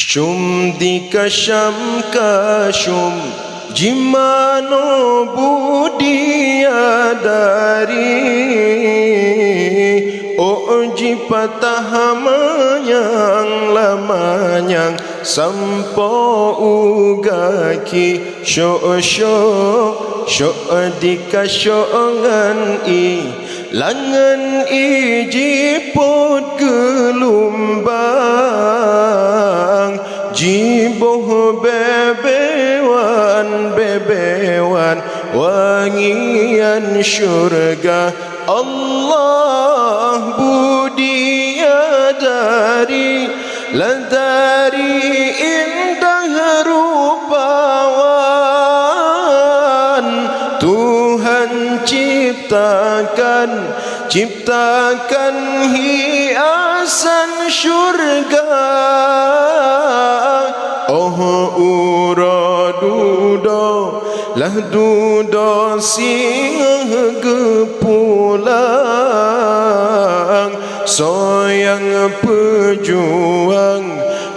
Syum dikasham kashum Jimano budia dari Oji patahamanyang lamanyang Sampo ugaki Syo dikasyongan Langan ijipot gelumbang Jiboh bebewan Wangian syurga Allah budia dari Ladari indah rupawan Tuhan ciptakan hiasan syurga Oh uradudo lah dudo sing gepulang Soyang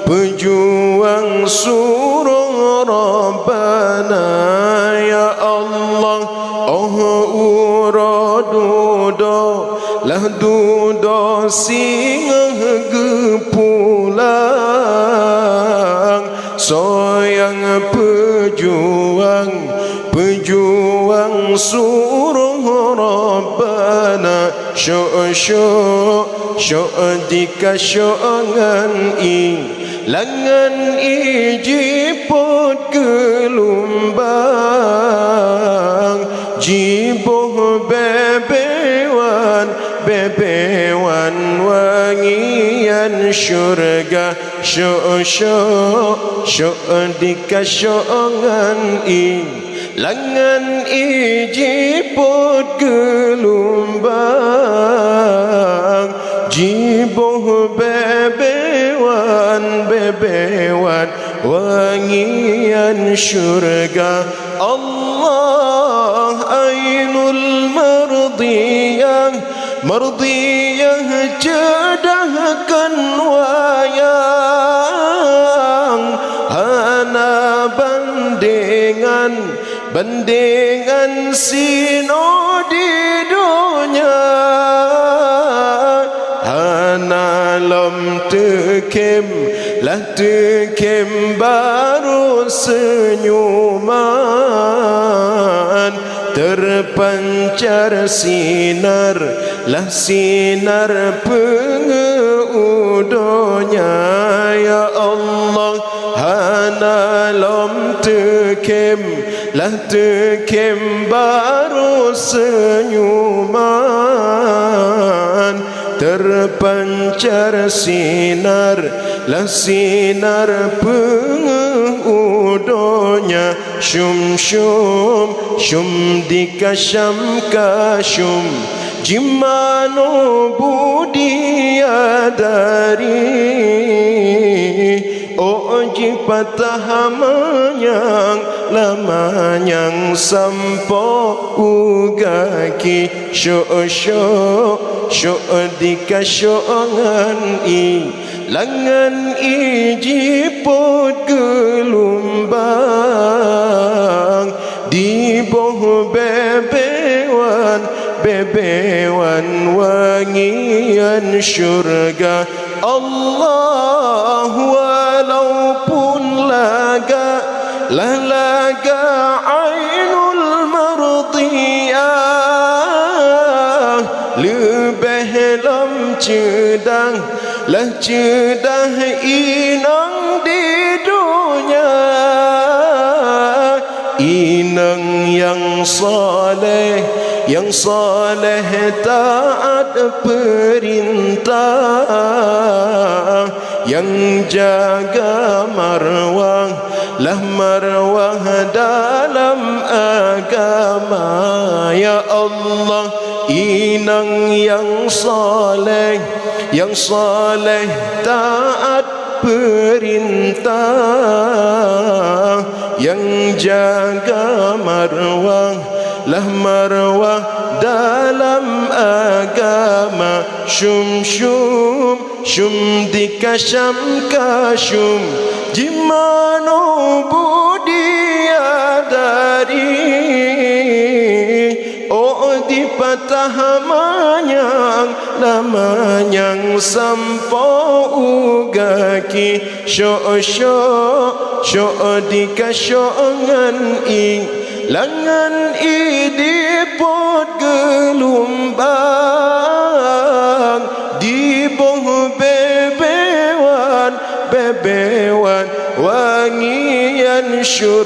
pejuang suruh Rabbana ya Allah Oh uradudo lah dudo sing gepulang Soyang pejuang suruh Rabbana Syo dikasyongan Langan ijipot gelumbang Jiboh bebewan wangian syurga Syo dikasyongan Langan ijipot gelumbang Jiboh bebewan wangian syurga Allah ainul mardiyah cedahkan wayang Hana bandingan sino di dunia Hana lam tekem baru senyuman Terpancar sinar pengudonya ya Allah Hana lam tekem baru senyuman Terpancar sinar pengudonya Syum dikasham kashum Jimano budia dari Oji patahamanyang lamanyang Sampo ugaki Syo dikasyongan Langan ijipot gelumbang Diboh bebewan wangian syurga Allah walaupun laga ainul mardiyah Lebih lam cedah inang di dunia Inang yang saleh taat perintah Yang jaga marwah dalam agama ya Allah Inang yang saleh taat perintah Yang jaga marwah dalam agama Syum dikasham kashum Jimano budia dari di patah manyang namanyang sampo ugaki syo dika ngan ing langan idipot gelumbang di boh bebewan wangian syur